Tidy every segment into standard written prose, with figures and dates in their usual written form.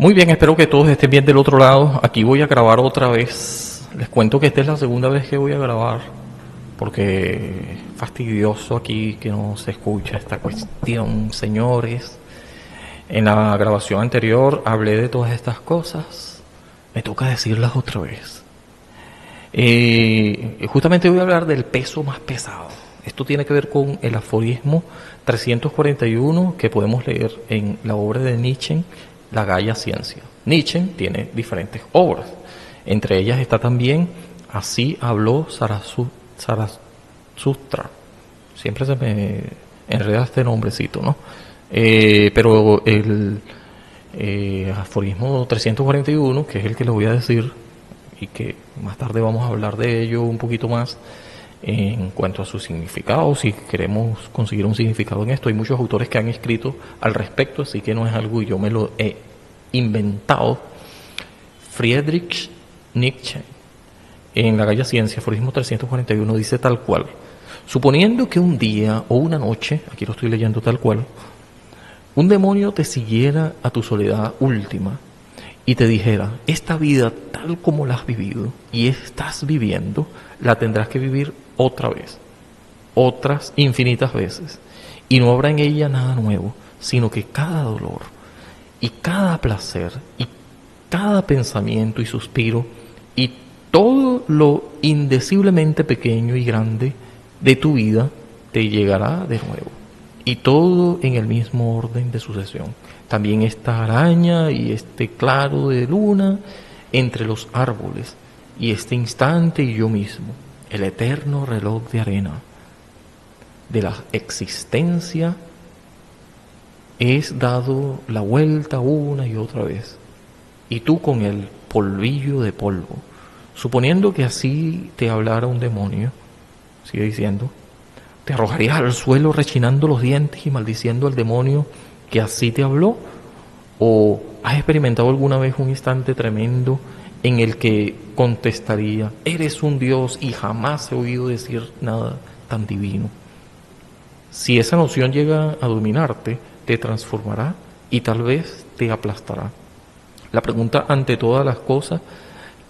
Muy bien, espero que todos estén bien del otro lado. Aquí voy a grabar otra vez. Les cuento que esta es la segunda vez que voy a grabar, porque fastidioso aquí que no se escucha esta cuestión, señores. En la grabación anterior hablé de todas estas cosas. Me toca decirlas otra vez. Justamente voy a hablar del peso más pesado. Esto tiene que ver con el aforismo 341 que podemos leer en la obra de Nietzsche, La Gaia Ciencia. Nietzsche tiene diferentes obras. Entre ellas está también Así habló Zarathustra. Siempre se me enreda este nombrecito, ¿no? Pero el aforismo 341, que es el que les voy a decir, y que más tarde vamos a hablar de ello un poquito más en cuanto a su significado, si queremos conseguir un significado en esto. Hay muchos autores que han escrito al respecto, así que no es algo y yo me lo he inventado. Friedrich Nietzsche, en La Gaia Ciencia, aforismo 341, dice tal cual: suponiendo que un día o una noche, aquí lo estoy leyendo tal cual, un demonio te siguiera a tu soledad última y te dijera, esta vida tal como la has vivido y estás viviendo, la tendrás que vivir otra vez, otras infinitas veces, y no habrá en ella nada nuevo, sino que cada dolor y cada placer y cada pensamiento y suspiro y todo lo indeciblemente pequeño y grande de tu vida te llegará de nuevo, y todo en el mismo orden de sucesión. También esta araña y este claro de luna entre los árboles, y este instante y yo mismo, el eterno reloj de arena de la existencia, es dado la vuelta una y otra vez, y tú con el polvillo de polvo, suponiendo que así te hablara un demonio, sigue diciendo, ¿te arrojarías al suelo rechinando los dientes y maldiciendo al demonio que así te habló? ¿O has experimentado alguna vez un instante tremendo en el que contestaría, eres un Dios y jamás he oído decir nada tan divino? Si esa noción llega a dominarte, te transformará y tal vez te aplastará. La pregunta ante todas las cosas,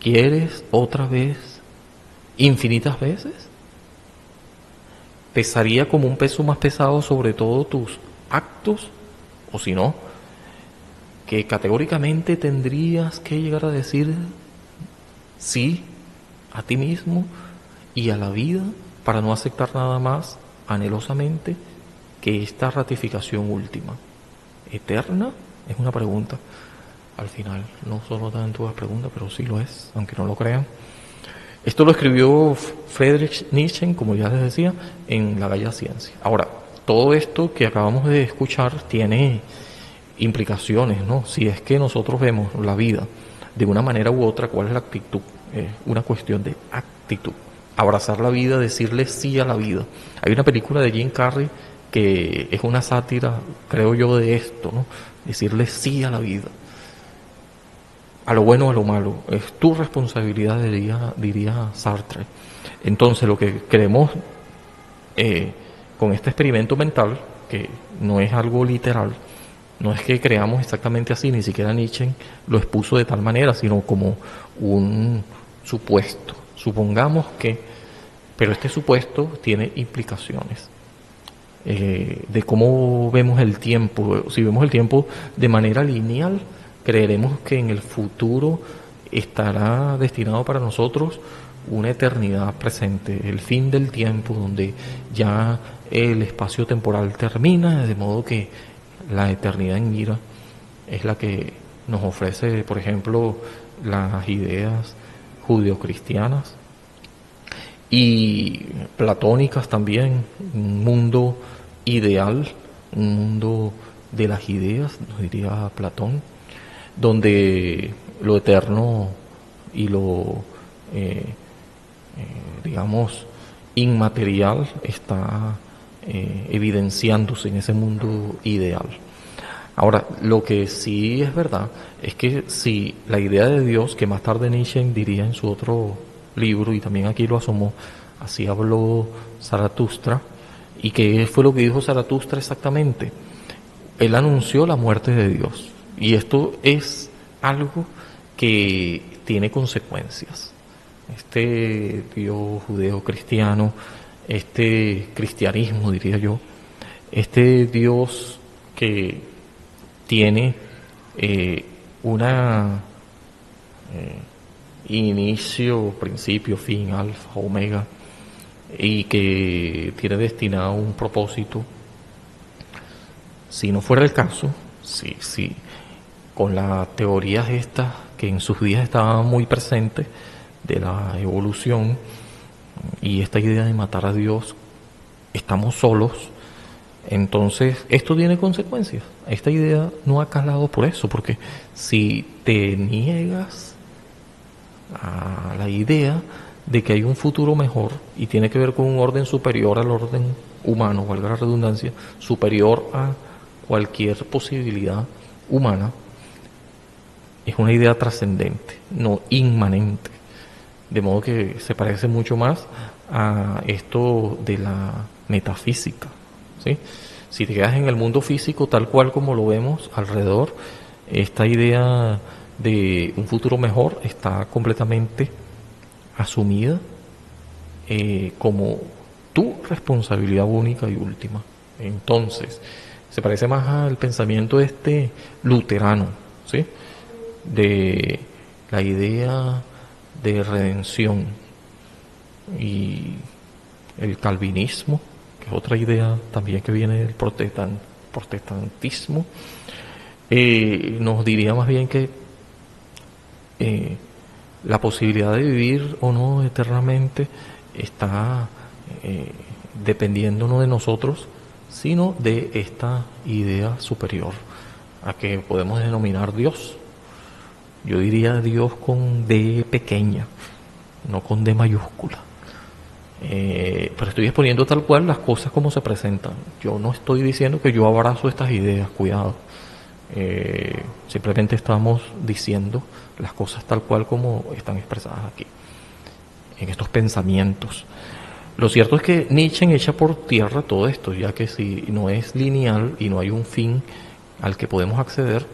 ¿quieres otra vez, infinitas veces? ¿Pesaría como un peso más pesado sobre todo tus actos? O si no, que categóricamente tendrías que llegar a decir sí a ti mismo y a la vida para no aceptar nada más anhelosamente que esta ratificación última. ¿Eterna? Es una pregunta. Al final, no solo tanto la pregunta, pero sí lo es, aunque no lo crean. Esto lo escribió Friedrich Nietzsche, como ya les decía, en La Gaia Ciencia. Ahora, todo esto que acabamos de escuchar tiene implicaciones, ¿no? Si es que nosotros vemos la vida de una manera u otra, ¿cuál es la actitud? Es una cuestión de actitud. Abrazar la vida, decirle sí a la vida. Hay una película de Jim Carrey que es una sátira, creo yo, de esto, ¿no? Decirle sí a la vida. A lo bueno o a lo malo, es tu responsabilidad, diría Sartre. Entonces, lo que queremos con este experimento mental, que no es algo literal, no es que creamos exactamente así, ni siquiera Nietzsche lo expuso de tal manera, sino como un supuesto. Supongamos que, pero este supuesto tiene implicaciones de cómo vemos el tiempo. Si vemos el tiempo de manera lineal, creeremos que en el futuro estará destinado para nosotros una eternidad presente, el fin del tiempo, donde ya el espacio temporal termina, de modo que la eternidad en mira es la que nos ofrece, por ejemplo, las ideas judeocristianas y platónicas también, un mundo ideal, un mundo de las ideas, nos diría Platón, donde lo eterno y lo, digamos, inmaterial está evidenciándose en ese mundo ideal. Ahora, lo que sí es verdad es que si la idea de Dios, que más tarde Nietzsche diría en su otro libro, y también aquí lo asomó, así habló Zaratustra, y qué fue lo que dijo Zaratustra exactamente. Él anunció la muerte de Dios, y esto es algo que tiene consecuencias. Este Dios judeo-cristiano, este cristianismo, diría yo, este Dios que tiene una inicio, principio, fin, alfa, omega, y que tiene destinado un propósito. Si no fuera el caso, si con las teorías estas que en sus días estaban muy presentes de la evolución y esta idea de matar a Dios, estamos solos, entonces esto tiene consecuencias. Esta idea no ha calado por eso, porque si te niegas a la idea de que hay un futuro mejor y tiene que ver con un orden superior al orden humano, valga la redundancia, superior a cualquier posibilidad humana, es una idea trascendente, no inmanente. De modo que se parece mucho más a esto de la metafísica, ¿sí? Si te quedas en el mundo físico tal cual como lo vemos alrededor, esta idea de un futuro mejor está completamente asumida como tu responsabilidad única y última. Entonces, se parece más al pensamiento este luterano, ¿sí? De la idea de redención, y el calvinismo, que es otra idea también que viene del protestantismo, nos diría más bien que la posibilidad de vivir o no eternamente está dependiendo no de nosotros, sino de esta idea superior a que podemos denominar Dios. Yo diría Dios con D pequeña, no con D mayúscula. Pero estoy exponiendo tal cual las cosas como se presentan. Yo no estoy diciendo que yo abrazo estas ideas, cuidado. Simplemente estamos diciendo las cosas tal cual como están expresadas aquí, en estos pensamientos. Lo cierto es que Nietzsche echa por tierra todo esto, ya que si no es lineal y no hay un fin al que podemos acceder,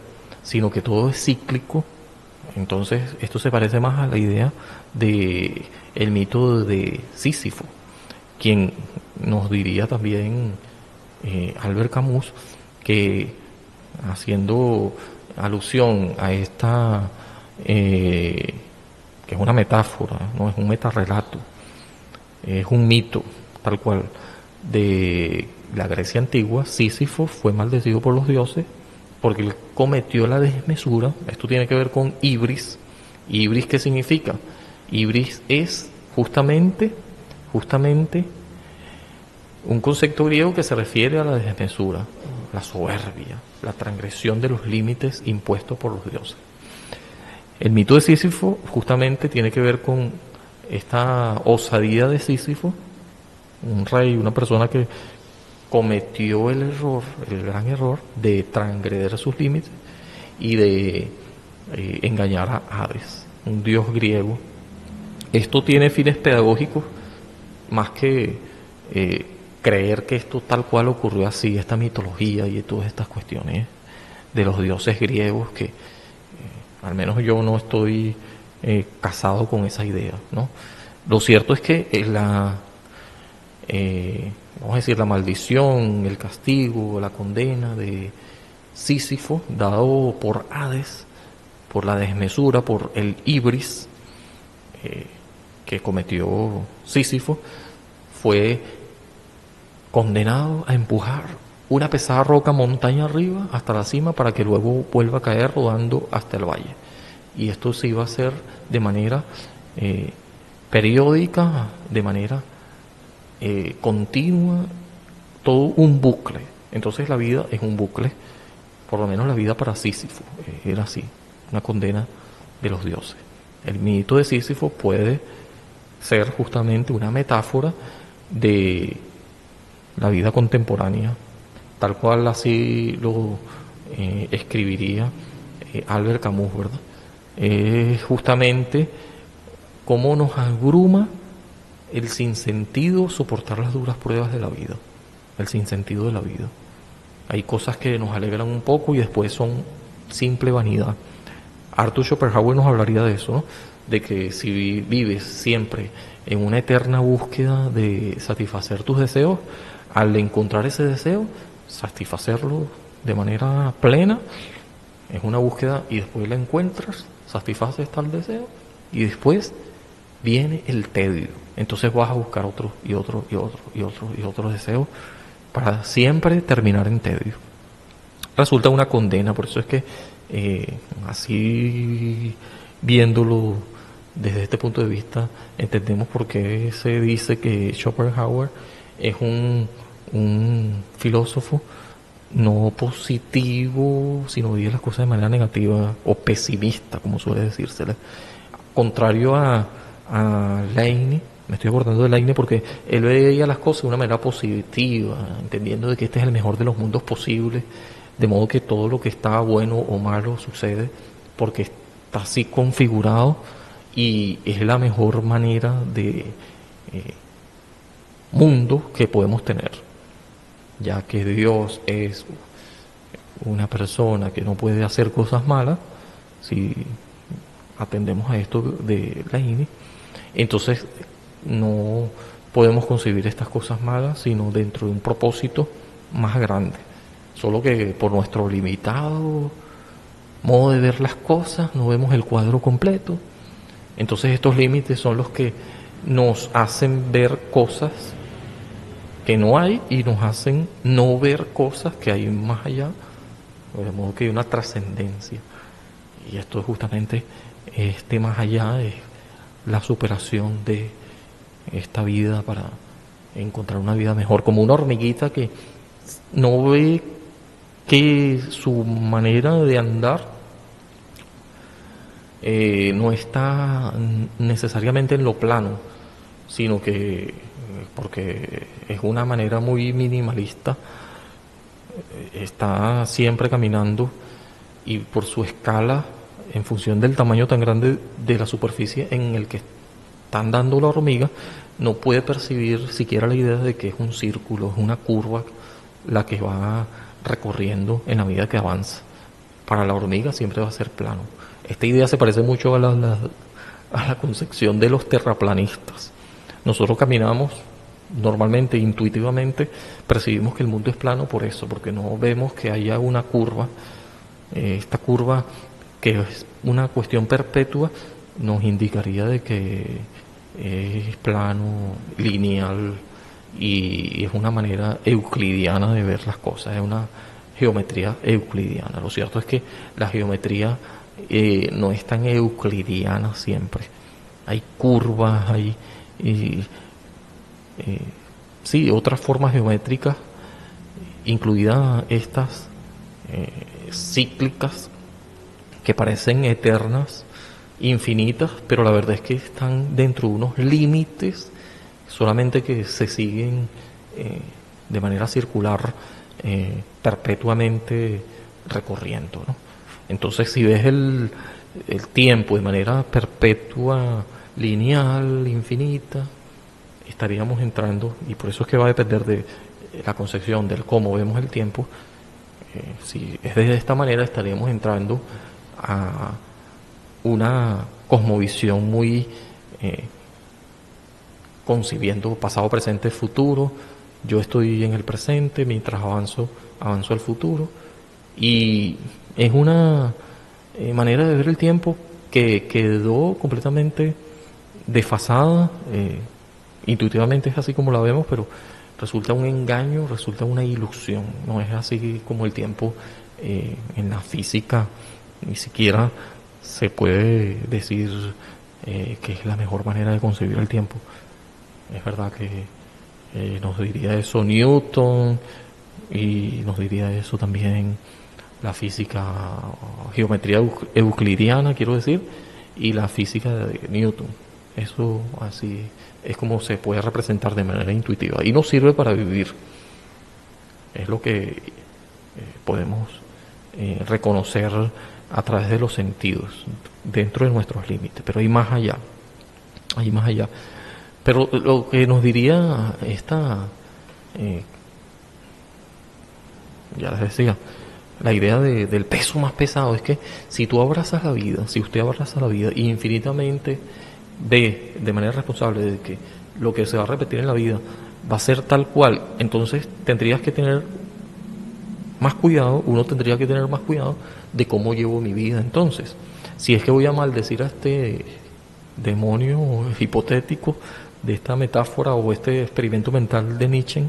sino que todo es cíclico, entonces esto se parece más a la idea de el mito de Sísifo, quien nos diría también Albert Camus, que haciendo alusión a esta que es una metáfora, no es un metarrelato, es un mito tal cual de la Grecia antigua. Sísifo fue maldecido por los dioses porque él cometió la desmesura. Esto tiene que ver con ibris. ¿Ibris qué significa? Ibris es justamente un concepto griego que se refiere a la desmesura, la soberbia, la transgresión de los límites impuestos por los dioses. El mito de Sísifo justamente tiene que ver con esta osadía de Sísifo, un rey, una persona que cometió el error, el gran error de transgredir sus límites y de engañar a Hades, un dios griego. Esto tiene fines pedagógicos más que creer que esto tal cual ocurrió así, esta mitología y todas estas cuestiones de los dioses griegos que al menos yo no estoy casado con esa idea, ¿no? Lo cierto es que vamos a decir, la maldición, el castigo, la condena de Sísifo, dado por Hades, por la desmesura, por el ibris que cometió Sísifo, fue condenado a empujar una pesada roca montaña arriba hasta la cima para que luego vuelva a caer rodando hasta el valle. Y esto se iba a hacer de manera periódica, de manera continua, todo un bucle. Entonces la vida es un bucle, por lo menos la vida para Sísifo era así, una condena de los dioses. El mito de Sísifo puede ser justamente una metáfora de la vida contemporánea, tal cual así lo escribiría Albert Camus, ¿verdad? Es justamente cómo nos abruma el sinsentido soportar las duras pruebas de la vida, el sinsentido de la vida. Hay cosas que nos alegran un poco y después son simple vanidad. Arthur Schopenhauer nos hablaría de eso, ¿no? De que si vives siempre en una eterna búsqueda de satisfacer tus deseos, al encontrar ese deseo, satisfacerlo de manera plena, es una búsqueda y después la encuentras, satisfaces tal deseo y después viene el tedio. Entonces vas a buscar otro y otro y otro y otro y otro deseo para siempre terminar en tedio. Resulta una condena, por eso es que así viéndolo desde este punto de vista, entendemos por qué se dice que Schopenhauer es un filósofo no positivo, sino vive las cosas de manera negativa o pesimista, como suele decírsele. Contrario a Leibniz, me estoy acordando de Leibniz porque él veía las cosas de una manera positiva, entendiendo de que este es el mejor de los mundos posibles, de modo que todo lo que está bueno o malo sucede porque está así configurado y es la mejor manera de mundo que podemos tener, ya que Dios es una persona que no puede hacer cosas malas, si atendemos a esto de la INE, entonces no podemos concebir estas cosas malas sino dentro de un propósito más grande. Solo que por nuestro limitado modo de ver las cosas no vemos el cuadro completo. Entonces estos límites son los que nos hacen ver cosas que no hay y nos hacen no ver cosas que hay más allá, de modo que hay una trascendencia. Y esto es justamente este más allá, es la superación de esta vida para encontrar una vida mejor, como una hormiguita que no ve que su manera de andar no está necesariamente en lo plano, sino que porque es una manera muy minimalista, está siempre caminando y por su escala, en función del tamaño tan grande de la superficie en el que está andando la hormiga, no puede percibir siquiera la idea de que es un círculo, es una curva la que va recorriendo en la medida que avanza. Para la hormiga siempre va a ser plano. Esta idea se parece mucho a la concepción de los terraplanistas. Nosotros caminamos normalmente, intuitivamente, percibimos que el mundo es plano por eso, porque no vemos que haya una curva. Esta curva, que es una cuestión perpetua, nos indicaría de que es plano, lineal, y es una manera euclidiana de ver las cosas, es una geometría euclidiana. Lo cierto es que la geometría no es tan euclidiana siempre. Hay curvas, hay sí, otras formas geométricas, incluidas estas cíclicas, que parecen eternas, infinitas, pero la verdad es que están dentro de unos límites, solamente que se siguen de manera circular, perpetuamente recorriendo, ¿no? Entonces, si ves el tiempo de manera perpetua, lineal, infinita, estaríamos entrando, y por eso es que va a depender de la concepción del cómo vemos el tiempo. Si es de esta manera, estaríamos entrando a una cosmovisión muy concibiendo pasado, presente, futuro. Yo estoy en el presente mientras avanzo al futuro, y es una manera de ver el tiempo que quedó completamente desfasada. Intuitivamente es así como la vemos, pero resulta un engaño, resulta una ilusión. No es así como el tiempo en la física, ni siquiera se puede decir que es la mejor manera de concebir el tiempo. Es verdad que nos diría eso Newton, y nos diría eso también la física, geometría euclidiana, quiero decir, y la física de Newton. Eso así es como se puede representar de manera intuitiva y nos sirve para vivir. Es lo que podemos reconocer a través de los sentidos, dentro de nuestros límites, pero hay más allá, hay más allá. Pero lo que nos diría esta, ya les decía, la idea del peso más pesado es que si tú abrazas la vida, si usted abraza la vida y infinitamente ve de manera responsable de que lo que se va a repetir en la vida va a ser tal cual, entonces tendrías que tener más cuidado, uno tendría que tener más cuidado de cómo llevo mi vida. Entonces, si es que voy a maldecir a este demonio hipotético de esta metáfora o este experimento mental de Nietzsche,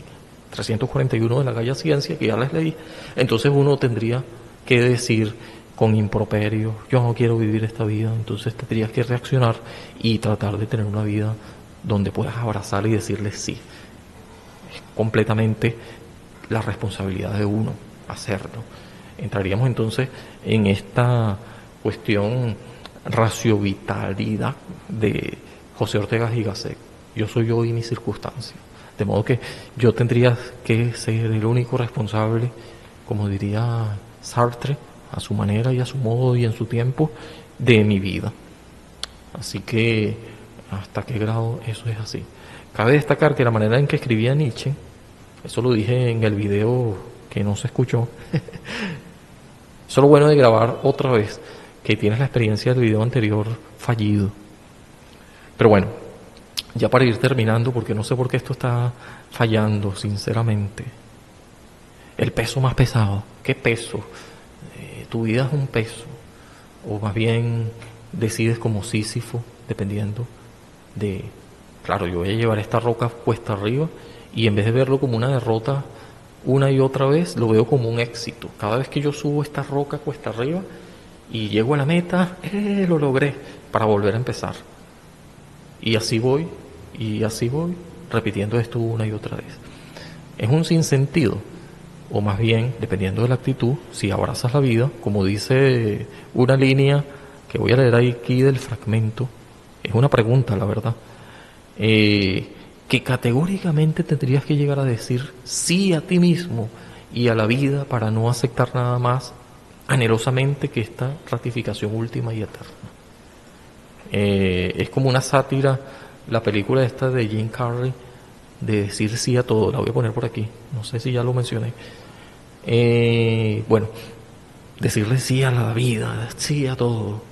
341 de la Gaia Ciencia, que ya les leí, entonces uno tendría que decir con improperio, yo no quiero vivir esta vida, entonces tendrías que reaccionar y tratar de tener una vida donde puedas abrazar y decirle sí. Es completamente la responsabilidad de uno hacerlo. Entraríamos entonces en esta cuestión raciovitalidad de José Ortega y Gasset. Yo soy yo y mis circunstancias. De modo que yo tendría que ser el único responsable, como diría Sartre, a su manera y a su modo y en su tiempo, de mi vida. Así que, ¿hasta qué grado eso es así? Cabe destacar que la manera en que escribía Nietzsche, eso lo dije en el video que no se escuchó, eso es lo bueno de grabar otra vez, que tienes la experiencia del video anterior fallido. Pero bueno, ya para ir terminando, porque no sé por qué esto está fallando, sinceramente. El peso más pesado. ¿Qué peso? Tu vida es un peso. O más bien decides como Sísifo, dependiendo de... Claro, yo voy a llevar esta roca cuesta arriba y en vez de verlo como una derrota una y otra vez, lo veo como un éxito. Cada vez que yo subo esta roca cuesta arriba y llego a la meta, lo logré, para volver a empezar. Y así voy, repitiendo esto una y otra vez. Es un sinsentido, o más bien, dependiendo de la actitud, si abrazas la vida, como dice una línea que voy a leer aquí del fragmento, es una pregunta, la verdad, que categóricamente tendrías que llegar a decir sí a ti mismo y a la vida para no aceptar nada más anhelosamente que esta ratificación última y eterna. Es como una sátira, la película esta de Jim Carrey, de decir sí a todo. La voy a poner por aquí, no sé si ya lo mencioné. Bueno, decirle sí a la vida, sí a todo.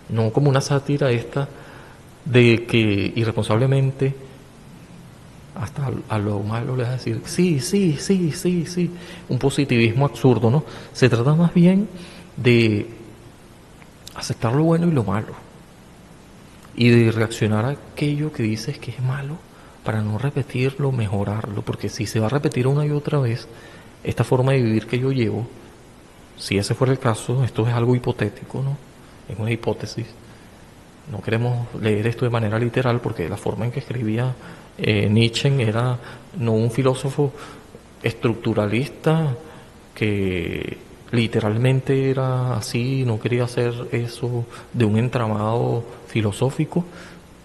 No como una sátira esta de que irresponsablemente hasta a lo malo le vas a decir sí, sí, sí, sí, sí. Un positivismo absurdo, ¿no? Se trata más bien de aceptar lo bueno y lo malo y de reaccionar a aquello que dices que es malo para no repetirlo, mejorarlo, porque si se va a repetir una y otra vez esta forma de vivir que yo llevo, si ese fuera el caso, esto es algo hipotético, ¿no? Es una hipótesis. No queremos leer esto de manera literal porque la forma en que escribía Nietzsche era no un filósofo estructuralista que literalmente era así, no quería hacer eso de un entramado filosófico,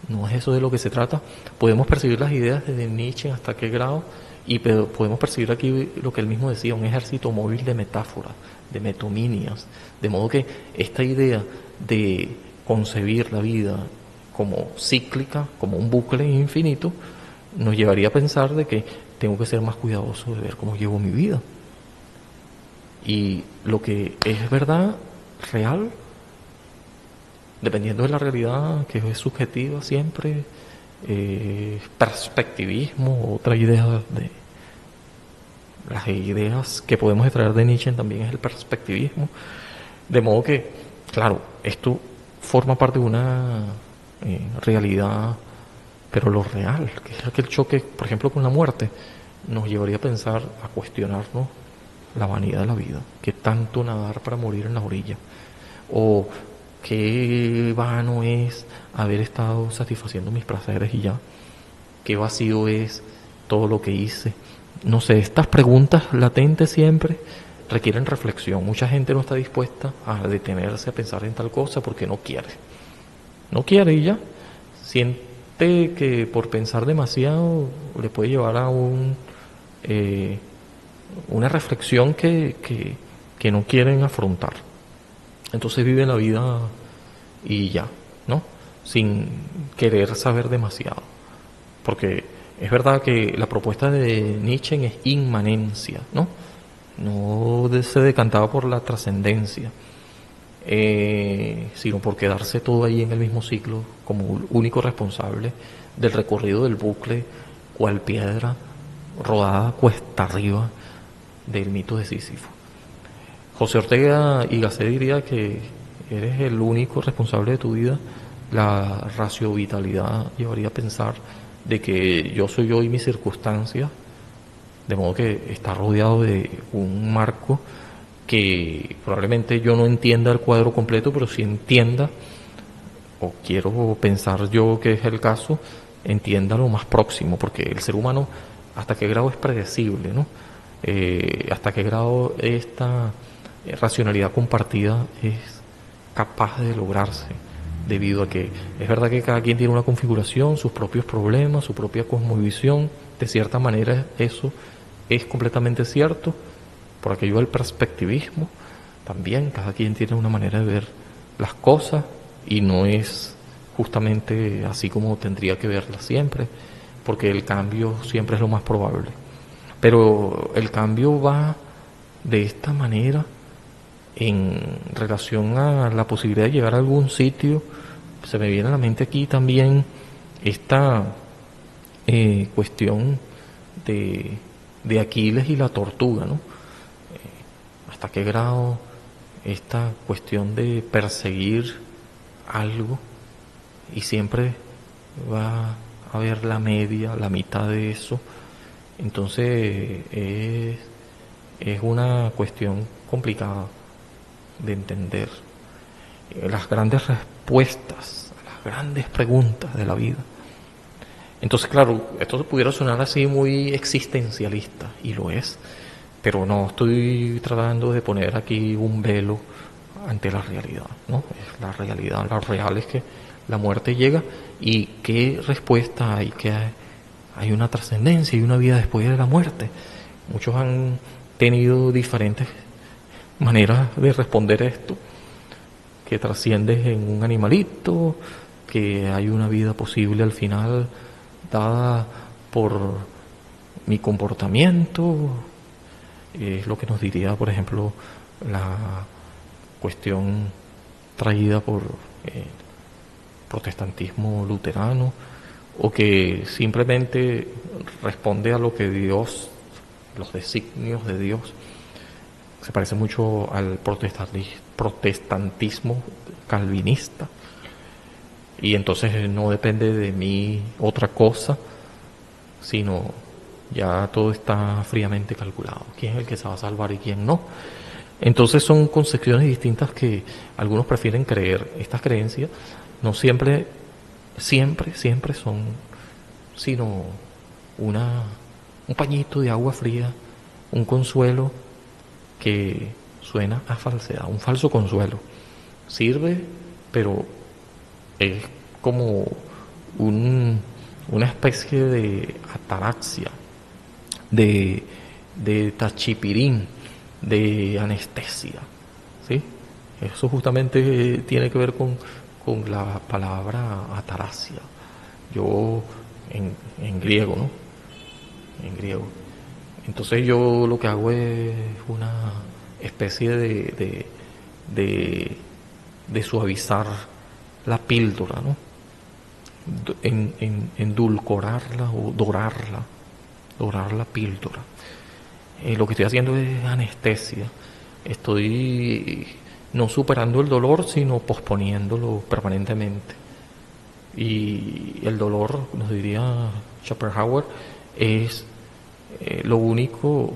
no es eso de lo que se trata. Podemos percibir las ideas desde Nietzsche hasta qué grado y podemos percibir aquí lo que él mismo decía, un ejército móvil de metáforas, de metominias, de modo que esta idea de concebir la vida como cíclica, como un bucle infinito, nos llevaría a pensar de que tengo que ser más cuidadoso de ver cómo llevo mi vida. Y lo que es verdad, real, dependiendo de la realidad, que es subjetiva siempre, perspectivismo, otra idea de las ideas que podemos extraer de Nietzsche también es el perspectivismo, de modo que, claro, esto forma parte de una realidad, pero lo real, que es aquel choque, por ejemplo, con la muerte, nos llevaría a pensar, a cuestionarnos la vanidad de la vida, qué tanto nadar para morir en la orilla, o qué vano es haber estado satisfaciendo mis placeres y ya, qué vacío es todo lo que hice. No sé, estas preguntas latentes siempre requieren reflexión. Mucha gente no está dispuesta a detenerse a pensar en tal cosa porque no quiere. No quiere y ya. Siente que por pensar demasiado le puede llevar a una reflexión que no quieren afrontar. Entonces viven la vida y ya, ¿no? Sin querer saber demasiado. Porque es verdad que la propuesta de Nietzsche es inmanencia, ¿no? se decantaba por la trascendencia, sino por quedarse todo ahí en el mismo ciclo como único responsable del recorrido del bucle, cual piedra rodada cuesta arriba del mito de Sísifo. José Ortega y Gasset diría que eres el único responsable de tu vida. La raciovitalidad llevaría a pensar de que yo soy yo y mis circunstancias, de modo que está rodeado de un marco que probablemente yo no entienda el cuadro completo, pero sí entienda, o quiero pensar yo que es el caso, entienda lo más próximo, porque el ser humano hasta qué grado es predecible, ¿no? Hasta qué grado esta racionalidad compartida es capaz de lograrse, debido a que es verdad que cada quien tiene una configuración, sus propios problemas, su propia cosmovisión, de cierta manera eso es completamente cierto, por aquello del perspectivismo, también cada quien tiene una manera de ver las cosas y no es justamente así como tendría que verlas siempre, porque el cambio siempre es lo más probable. Pero el cambio va de esta manera en relación a la posibilidad de llegar a algún sitio. Se me viene a la mente aquí también esta cuestión de Aquiles y la tortuga, ¿no? ¿Hasta qué grado esta cuestión de perseguir algo y siempre va a haber la media, la mitad de eso? Entonces es una cuestión complicada de entender. Las grandes respuestas, las grandes preguntas de la vida. Entonces, claro, esto pudiera sonar así muy existencialista, y lo es, pero no estoy tratando de poner aquí un velo ante la realidad, ¿no? Es la realidad, lo real es que la muerte llega y qué respuesta hay, que hay una trascendencia y una vida después de la muerte. Muchos han tenido diferentes maneras de responder esto, que trasciendes en un animalito, que hay una vida posible al final dada por mi comportamiento. Es lo que nos diría, por ejemplo, la cuestión traída por el protestantismo luterano, o que simplemente responde a lo que Dios, los designios de Dios. Se parece mucho al protestantismo calvinista, y entonces no depende de mí otra cosa, sino ya todo está fríamente calculado. ¿Quién es el que se va a salvar y quién no? Entonces son concepciones distintas que algunos prefieren creer. Estas creencias no siempre son sino un pañito de agua fría, un consuelo que suena a falsedad, un falso consuelo. Sirve, pero es como una especie de ataraxia, de tachipirín, de anestesia, ¿sí? Eso justamente tiene que ver con la palabra ataraxia. Yo, en griego, ¿no? En griego. Entonces yo lo que hago es una especie de suavizar la píldora, ¿no? Endulcorarla o dorar la píldora. Lo que estoy haciendo es anestesia. Estoy no superando el dolor, sino posponiéndolo permanentemente. Y el dolor, nos diría Schopenhauer, es lo único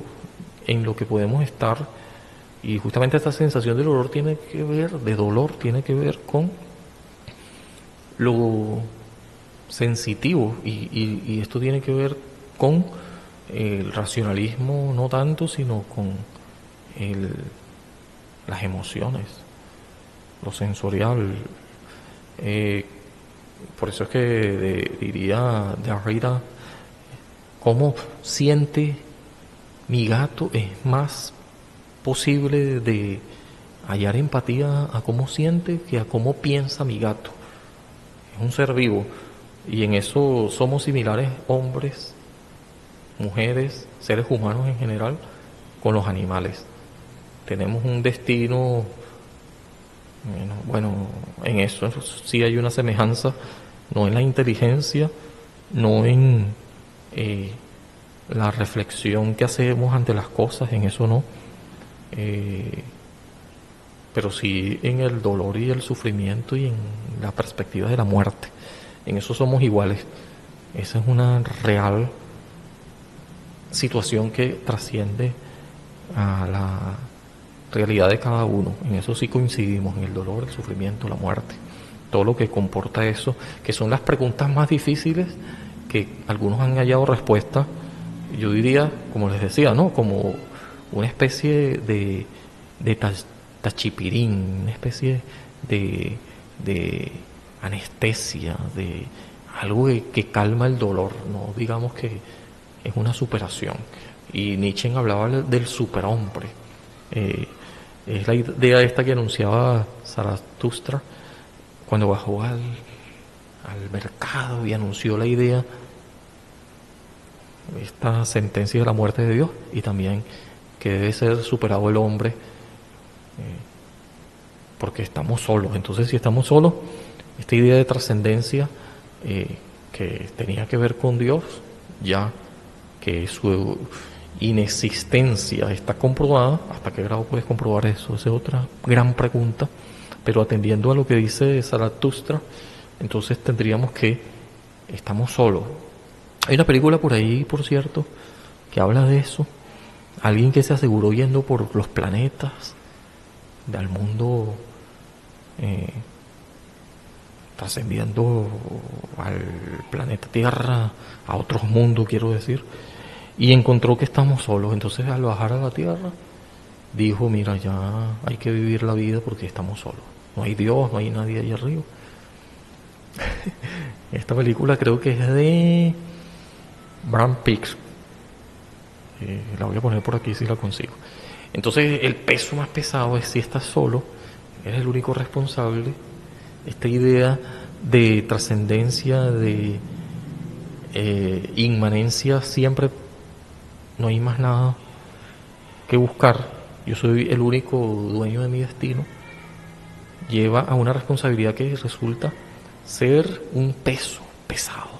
en lo que podemos estar, y justamente esta sensación de dolor tiene que ver con lo sensitivo, y esto tiene que ver con el racionalismo, no tanto, sino con las emociones, lo sensorial. Por eso es que diría Derrida, cómo siente mi gato es más posible de hallar empatía a cómo siente que a cómo piensa mi gato. Es un ser vivo, y en eso somos similares hombres, mujeres, seres humanos en general, con los animales. Tenemos un destino, bueno, en eso sí hay una semejanza, no en la inteligencia, no en la reflexión que hacemos ante las cosas, en eso no, pero sí en el dolor y el sufrimiento y en la perspectiva de la muerte. En eso somos iguales. Esa es una real situación que trasciende a la realidad de cada uno. En eso sí coincidimos, en el dolor, el sufrimiento, la muerte, todo lo que comporta eso, que son las preguntas más difíciles que algunos han hallado respuesta. Yo diría, como les decía, ¿no? Como una especie de tachipirín, una especie de anestesia, de algo que calma el dolor, no digamos que es una superación. Y Nietzsche hablaba del superhombre. Es la idea esta que anunciaba Zaratustra cuando bajó al mercado y anunció la idea, esta sentencia de la muerte de Dios, y también que debe ser superado el hombre, porque estamos solos. Entonces, si estamos solos, esta idea de trascendencia que tenía que ver con Dios, ya que su inexistencia está comprobada. ¿Hasta qué grado puedes comprobar eso? Esa es otra gran pregunta. Pero atendiendo a lo que dice Zaratustra, entonces tendríamos que estamos solos. Hay una película por ahí, por cierto, que habla de eso. Alguien que se aseguró yendo por los planetas del mundo, trascendiendo al planeta Tierra, a otros mundos, quiero decir, y encontró que estamos solos. Entonces, al bajar a la Tierra, dijo, mira, ya hay que vivir la vida porque estamos solos. No hay Dios, no hay nadie ahí arriba. Esta película creo que es de Bram Pix. La voy a poner por aquí si la consigo. Entonces, el peso más pesado es si estás solo, eres el único responsable. Esta idea de trascendencia, de inmanencia, siempre no hay más nada que buscar. Yo soy el único dueño de mi destino. Lleva a una responsabilidad que resulta ser un peso pesado.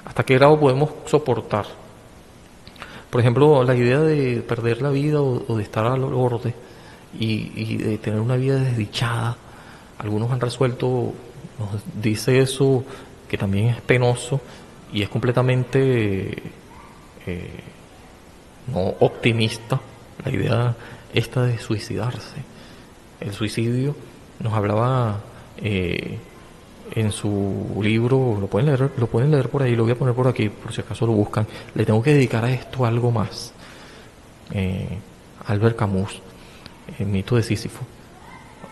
¿Hasta qué grado podemos soportar? Por ejemplo, la idea de perder la vida o de estar al borde y de tener una vida desdichada. Algunos han resuelto, nos dice eso, que también es penoso y es completamente no optimista, la idea esta de suicidarse. El suicidio nos hablaba en su libro, lo pueden leer por ahí, lo voy a poner por aquí por si acaso lo buscan. Le tengo que dedicar a esto algo más. Albert Camus, el mito de Sísifo.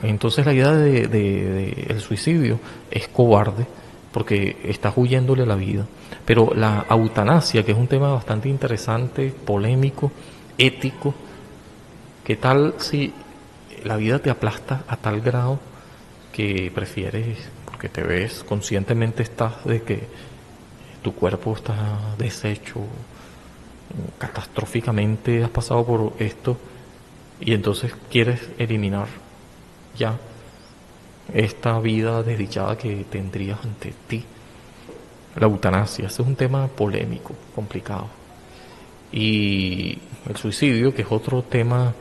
Entonces la idea de el suicidio es cobarde porque estás huyéndole a la vida. Pero la eutanasia, que es un tema bastante interesante, polémico, ético, ¿qué tal si la vida te aplasta a tal grado que prefieres, porque te ves conscientemente, estás de que tu cuerpo está deshecho, catastróficamente has pasado por esto y entonces quieres eliminar ya esta vida desdichada que tendrías ante ti? La eutanasia, ese es un tema polémico, complicado. Y el suicidio, que es otro tema,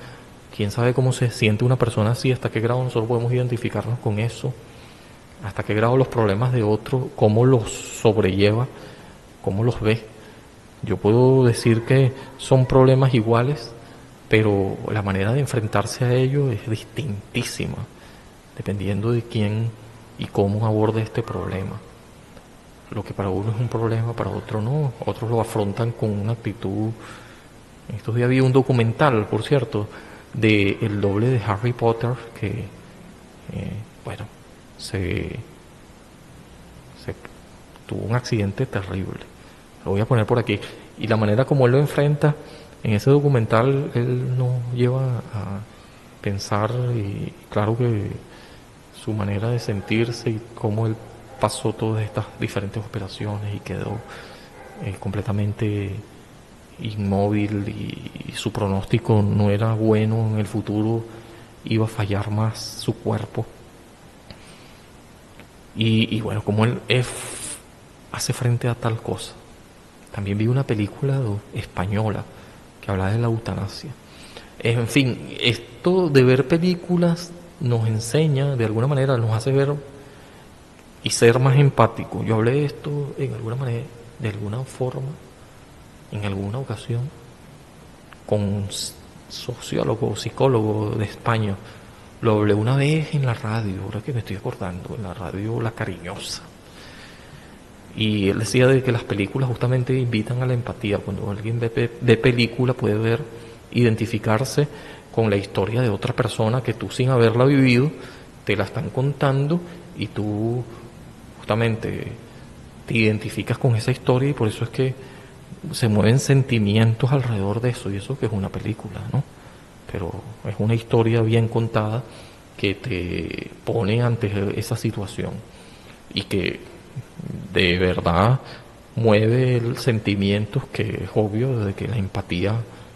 quién sabe cómo se siente una persona así, hasta qué grado nosotros podemos identificarnos con eso, hasta qué grado los problemas de otro, cómo los sobrelleva, cómo los ve. Yo puedo decir que son problemas iguales, pero la manera de enfrentarse a ellos es distintísima, dependiendo de quién y cómo aborde este problema. Lo que para uno es un problema, para otro no. Otros lo afrontan con una actitud. Estos días había un documental, por cierto, de el doble de Harry Potter que, bueno, se tuvo un accidente terrible. Lo voy a poner por aquí. Y la manera como él lo enfrenta en ese documental, él nos lleva a pensar, y claro que su manera de sentirse y cómo él pasó todas estas diferentes operaciones y quedó completamente inmóvil y su pronóstico no era bueno, en el futuro iba a fallar más su cuerpo. Y bueno, como hace frente a tal cosa. También vi una película española que hablaba de la eutanasia. En fin, esto de ver películas nos enseña, de alguna manera, nos hace ver y ser más empático. Yo hablé de esto en alguna manera, de alguna forma, en alguna ocasión, con sociólogo, psicólogo de España. Lo hablé una vez en la radio, ahora que me estoy acordando, en la radio La Cariñosa. Y él decía de que las películas justamente invitan a la empatía. Cuando alguien ve película puede ver, identificarse con la historia de otra persona que tú, sin haberla vivido, te la están contando y tú justamente te identificas con esa historia, y por eso es que se mueven sentimientos alrededor de eso, y eso que es una película, ¿no? Pero es una historia bien contada que te pone ante esa situación y que de verdad mueve el sentimientos, que es obvio de que la empatía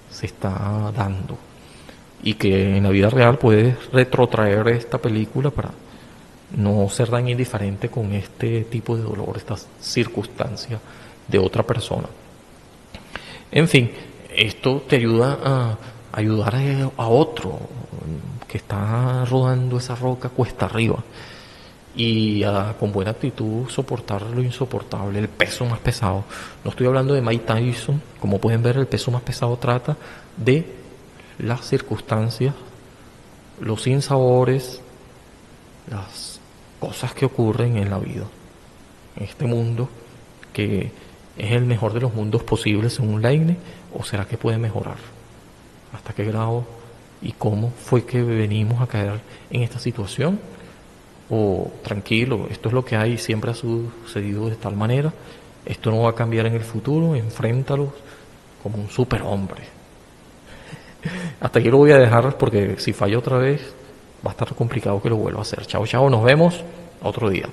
se está dando, y que en la vida real puedes retrotraer esta película para no ser tan indiferente con este tipo de dolor, estas circunstancias de otra persona. En fin, esto te ayuda a ayudar a otro que está rodando esa roca cuesta arriba, y con buena actitud soportar lo insoportable, el peso más pesado. No estoy hablando de Mike Tyson, como pueden ver, el peso más pesado trata de las circunstancias, los sinsabores, las cosas que ocurren en la vida, en este mundo que es el mejor de los mundos posibles según Leibniz, o será que puede mejorar, hasta qué grado y cómo fue que venimos a caer en esta situación. O tranquilo, esto es lo que hay, siempre ha sucedido de tal manera, esto no va a cambiar en el futuro, enfréntalo como un superhombre. Hasta aquí lo voy a dejar, porque si falla otra vez va a estar complicado que lo vuelva a hacer. Chao, chao, nos vemos otro día.